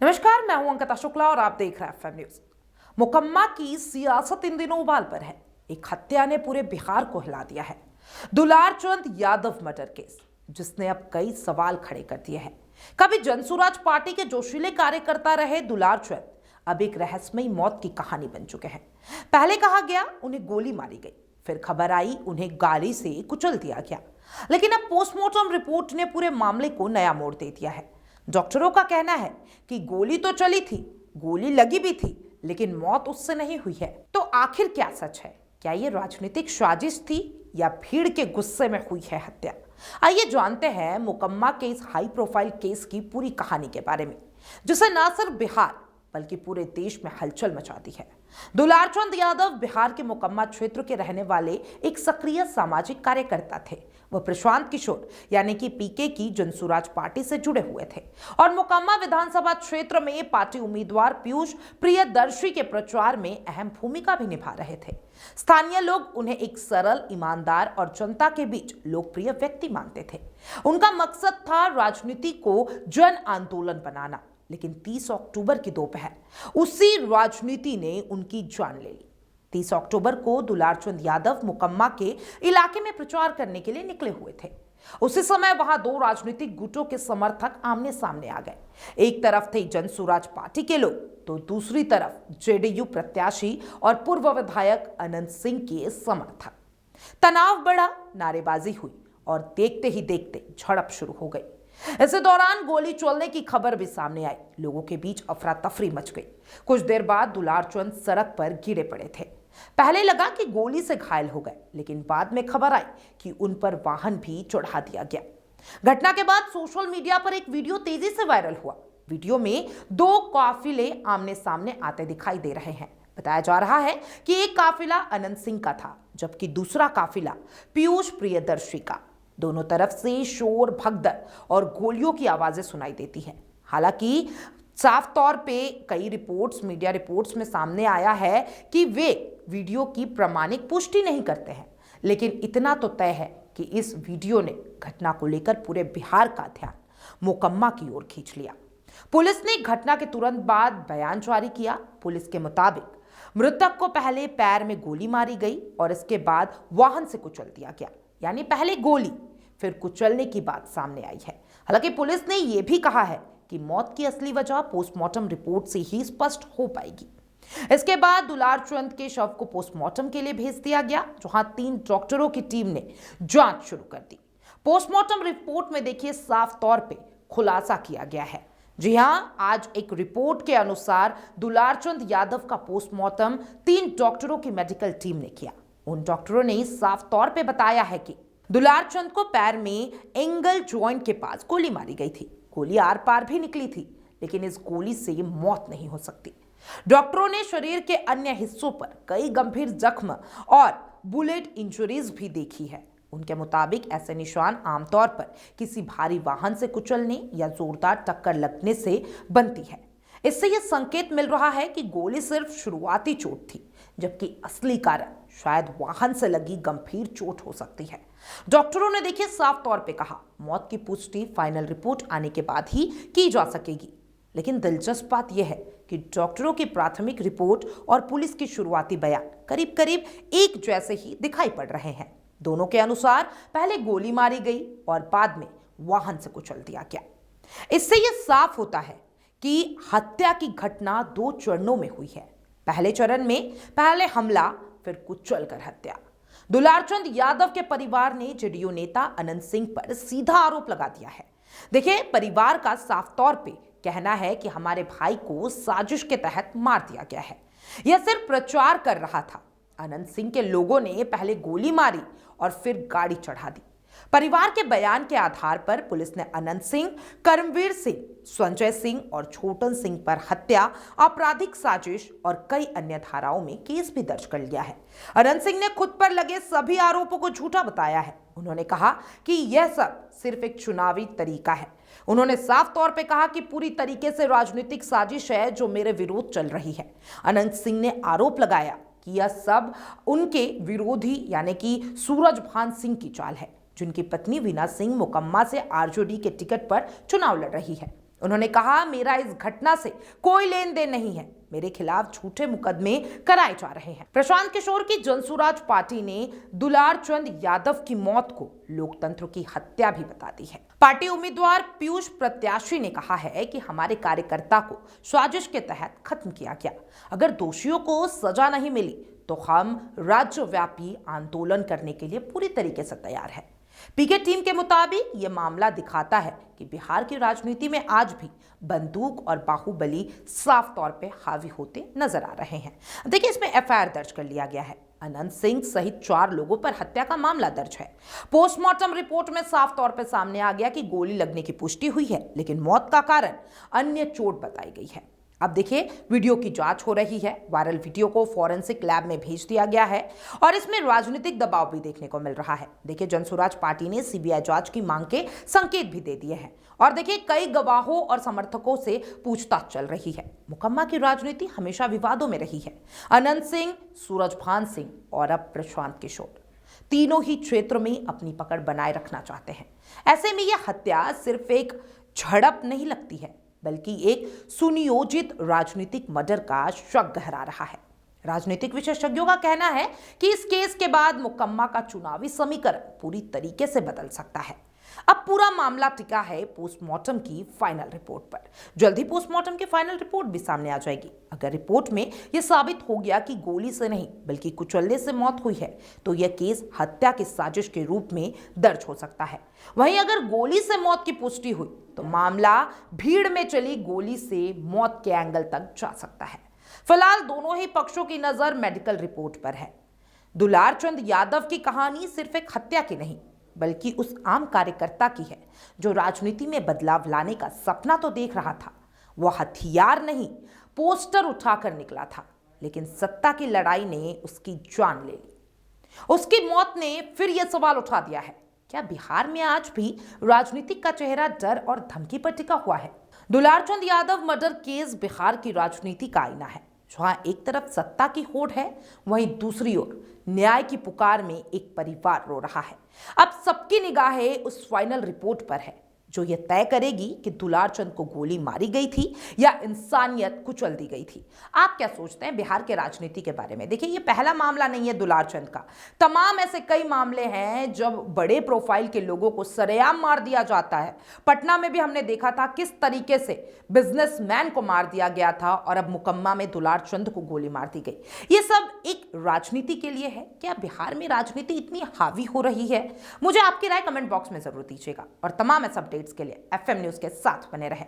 नमस्कार, मैं हूं अंकिता शुक्ला और आप देख रहे हैं एफएम न्यूज। मुकम्मा की सियासत इन दिनों उबाल पर है। एक हत्या ने पूरे बिहार को हिला दिया है। दुलार चंद यादव मर्डर केस, जिसने अब कई सवाल खड़े कर दिए हैं। कभी जनसुराज पार्टी के जोशीले कार्यकर्ता रहे दुलार चंद अब एक रहस्यमयी मौत की कहानी बन चुके हैं। पहले कहा गया उन्हें गोली मारी गई, फिर खबर आई उन्हें गाड़ी से कुचल दिया गया, लेकिन अब पोस्टमार्टम रिपोर्ट ने पूरे मामले को नया मोड़ दे दिया है। डॉक्टरों का कहना है कि गोली तो चली थी, गोली लगी भी थी, लेकिन मौत उससे नहीं हुई है। तो आखिर क्या सच है? क्या ये राजनीतिक साजिश थी या भीड़ के गुस्से में हुई है हत्या? आइए जानते हैं मुकम्मा के इस हाई प्रोफाइल केस की पूरी कहानी के बारे में, जिसे न सिर्फ बिहार बल्कि पूरे देश में हलचल मचा दी है। दुलार चंद यादव बिहार के मुकम्मा क्षेत्र के रहने वाले एक सक्रिय सामाजिक कार्यकर्ता थे। वह प्रशांत किशोर यानी कि पीके की जनसुराज पार्टी से जुड़े हुए थे और मुकम्मा विधानसभा क्षेत्र में पार्टी उम्मीदवार पीयूष प्रियदर्शी के प्रचार में अहम भूमिका भी निभा रहे थे। स्थानीय लोग उन्हें एक सरल, ईमानदार और जनता के बीच लोकप्रिय व्यक्ति मानते थे। उनका मकसद था राजनीति को जन आंदोलन बनाना, लेकिन 30 अक्टूबर की दोपहर उसी राजनीति ने उनकी जान ले ली। 30 अक्टूबर को दुलार चंद यादव मुकम्मा के इलाके में प्रचार करने के लिए निकले हुए थे। उसी समय वहां दो राजनीतिक गुटों के समर्थक आमने सामने आ गए। एक तरफ थे जनसुराज पार्टी के लोग, तो दूसरी तरफ जेडीयू प्रत्याशी और पूर्व विधायक अनंत सिंह के समर्थक। तनाव बढ़ा, नारेबाजी हुई और देखते ही देखते झड़प शुरू हो गई। इसी दौरान गोली चलने की खबर भी सामने आई। लोगों के बीच अफरा तफरी मच गई। कुछ देर बाद दुलार चंद सड़क पर गिरे पड़े थे। पहले लगा कि गोली से घायल हो गए, लेकिन बाद में खबर आई कि उन पर वाहन भी चढ़ा दिया गया। घटना के बाद सोशल मीडिया पर एक वीडियो तेजी से वायरल हुआ। वीडियो में दो काफिले आमने सामने आते दिखाई दे रहे हैं। बताया जा रहा है कि एक काफिला अनंत सिंह का था, जबकि दूसरा काफिला पीयूष प्रियदर्शी का। दोनों तरफ से शोर, भगदड़ और गोलियों की आवाजें सुनाई देती हैं। हालांकि साफ तौर पे कई रिपोर्ट्स, मीडिया रिपोर्ट्स में सामने आया है कि वे वीडियो की प्रामाणिक पुष्टि नहीं करते हैं, लेकिन इतना तो तय है कि इस वीडियो ने घटना को लेकर पूरे बिहार का ध्यान मुकम्मा की ओर खींच लिया। पुलिस ने घटना के तुरंत बाद बयान जारी किया। पुलिस के मुताबिक मृतक को पहले पैर में गोली मारी गई और इसके बाद वाहन से कुचल दिया गया, यानी पहले गोली फिर कुचलने की बात सामने आई है। हालांकि पुलिस ने यह भी कहा है कि मौत की असली वजह पोस्टमार्टम रिपोर्ट से ही स्पष्ट हो पाएगी। इसके बाद दुलार चंद के शव को पोस्टमार्टम के लिए भेज दिया गया, जहां 3 डॉक्टरों की टीम ने जांच शुरू कर दी। पोस्टमार्टम रिपोर्ट में देखिए साफ तौर पे खुलासा किया गया है। जी हां, आज एक रिपोर्ट के अनुसार दुलार चंद यादव का पोस्टमार्टम 3 डॉक्टरों की मेडिकल टीम ने किया। उन डॉक्टरों ने साफ तौर पे बताया है कि दुलार चंद को पैर में एंगल जॉइंट के पास गोली मारी गई थी। गोली आर पार भी निकली थी, लेकिन इस गोली से मौत नहीं हो सकती। डॉक्टरों ने शरीर के अन्य हिस्सों पर कई गंभीर जख्म और बुलेट इंजरीज भी देखी है। उनके मुताबिक ऐसे निशान आमतौर पर किसी भारी वाहन से कुचलने या जोरदार टक्कर लगने से बनती है। इससे यह संकेत मिल रहा है कि गोली सिर्फ शुरुआती चोट थी, जबकि असली कारण शायद वाहन से लगी गंभीर चोट हो सकती है। डॉक्टरों ने देखिए साफ तौर पे कहा, मौत की पुष्टि फाइनल रिपोर्ट आने के बाद ही की जा सकेगी। लेकिन दिलचस्प बात यह है कि डॉक्टरों की प्राथमिक रिपोर्ट और पुलिस की शुरुआती बयान करीब करीब एक जैसे ही दिखाई पड़ रहे हैं। दोनों के अनुसार पहले गोली मारी गई और बाद में वाहन से कुचल दिया गया। इससे यह साफ होता है कि हत्या की घटना 2 चरणों में हुई है। पहले चरण में पहले हमला, फिर कुचल कर हत्या। दुलार चंद यादव के परिवार ने जेडीयू नेता अनंत सिंह पर सीधा आरोप लगा दिया है। देखिए, परिवार का साफ तौर पे कहना है कि हमारे भाई को साजिश के तहत मार दिया गया है। यह सिर्फ प्रचार कर रहा था। अनंत सिंह के लोगों ने पहले गोली मारी और फिर गाड़ी चढ़ा दी। परिवार के बयान के आधार पर पुलिस ने अनंत सिंह, कर्मवीर सिंह, संजय सिंह और छोटन सिंह पर हत्या, आपराधिक साजिश और कई अन्य धाराओं में केस भी दर्ज कर लिया है। अनंत सिंह ने खुद पर लगे सभी आरोपों को झूठा बताया है। उन्होंने कहा कि यह सब सिर्फ एक चुनावी तरीका है। उन्होंने साफ तौर पे कहा कि पूरी तरीके से राजनीतिक साजिश है जो मेरे विरोध चल रही है। अनंत सिंह ने आरोप लगाया कि यह सब उनके विरोधी यानी कि सूरजभान सिंह की चाल है, जिनकी पत्नी वीना सिंह मुकम्मा से आरजेडी के टिकट पर चुनाव लड़ रही है। उन्होंने कहा, मेरा इस घटना से कोई लेन देन नहीं है, मेरे खिलाफ झूठे मुकदमे कराए जा रहे हैं। प्रशांत किशोर की जनसुराज पार्टी ने दुलार चंद यादव की मौत को लोकतंत्र की हत्या भी बता दी है। पार्टी उम्मीदवार पीयूष प्रत्याशी ने कहा है कि हमारे कार्यकर्ता को साजिश के तहत खत्म किया गया। अगर दोषियों को सजा नहीं मिली तो हम राज्यव्यापी आंदोलन करने के लिए पूरी तरीके से तैयार हैं। पीके टीम के मुताबिक यह मामला दिखाता है कि बिहार की राजनीति में आज भी बंदूक और बाहुबली साफ तौर पे हावी होते नजर आ रहे हैं। देखिए, इसमें एफआईआर दर्ज कर लिया गया है। अनंत सिंह सहित 4 लोगों पर हत्या का मामला दर्ज है। पोस्टमार्टम रिपोर्ट में साफ तौर पर सामने आ गया कि गोली लगने की पुष्टि हुई है, लेकिन मौत का कारण अन्य चोट बताई गई है। अब देखिए, वीडियो की जांच हो रही है। वायरल वीडियो को फॉरेंसिक लैब में भेज दिया गया है और इसमें राजनीतिक दबाव भी देखने को मिल रहा है। देखिए, जनसुराज पार्टी ने सीबीआई जांच की मांग के संकेत भी दे दिए हैं और देखिए, कई गवाहों और समर्थकों से पूछताछ चल रही है। मुकम्मा की राजनीति हमेशा विवादों में रही है। अनंत सिंह, सूरजभान सिंह और अब प्रशांत किशोर तीनों ही क्षेत्र में अपनी पकड़ बनाए रखना चाहते हैं। ऐसे में यह हत्या सिर्फ एक झड़प नहीं लगती है, बल्कि एक सुनियोजित राजनीतिक मर्डर का शक गहरा रहा है। राजनीतिक विशेषज्ञों का कहना है कि इस केस के बाद मुकम्मा का चुनावी समीकरण पूरी तरीके से बदल सकता है। अब पूरा मामला टिका है पोस्टमार्टम की फाइनल रिपोर्ट पर। जल्दी पोस्टमार्टम की फाइनल रिपोर्ट भी सामने आ जाएगी। अगर रिपोर्ट में यह साबित हो गया कि गोली से नहीं बल्कि कुचलने से मौत हुई है तो यह केस हत्या की साजिश के रूप में दर्ज हो सकता है। वहीं अगर गोली से मौत की पुष्टि हुई तो मामला भीड़ में चली गोली से मौत के एंगल तक जा सकता है। फिलहाल दोनों ही पक्षों की नजर मेडिकल रिपोर्ट पर है। दुलार चंद यादव की कहानी सिर्फ एक हत्या की नहीं बल्कि उस आम कार्यकर्ता की है जो राजनीति में बदलाव लाने का सपना तो देख रहा था। वह हथियार नहीं, पोस्टर उठाकर निकला था, लेकिन सत्ता की लड़ाई ने उसकी जान ले ली। उसकी मौत ने फिर यह सवाल उठा दिया है, क्या बिहार में आज भी राजनीतिक का चेहरा डर और धमकी पर टिका हुआ है? दुलार चंद यादव मर्डर केस बिहार की राजनीति का आईना है। जहां एक तरफ सत्ता की होड़ है, वहीं दूसरी ओर न्याय की पुकार में एक परिवार रो रहा है। अब सबकी निगाहें उस फाइनल रिपोर्ट पर है जो यह तय करेगी कि दुलार चंद को गोली मारी गई थी या इंसानियत कुचल दी गई थी। आप क्या सोचते हैं बिहार के राजनीति के बारे में? देखिए, ये पहला मामला नहीं है दुलार चंद का। तमाम ऐसे कई मामले हैं जब बड़े प्रोफाइल के लोगों को सरेआम मार दिया जाता है। पटना में भी हमने देखा था किस तरीके से बिजनेसमैन को मार दिया गया था और अब मुकम्मा में दुलार चंद को गोली मार दी गई। ये सब एक राजनीति के लिए है। क्या बिहार में राजनीति इतनी हावी हो रही है? मुझे आपकी राय कमेंट बॉक्स में जरूर दीजिएगा और तमाम ऐसे अपडेट्स के लिए एफएम न्यूज के साथ बने रहें।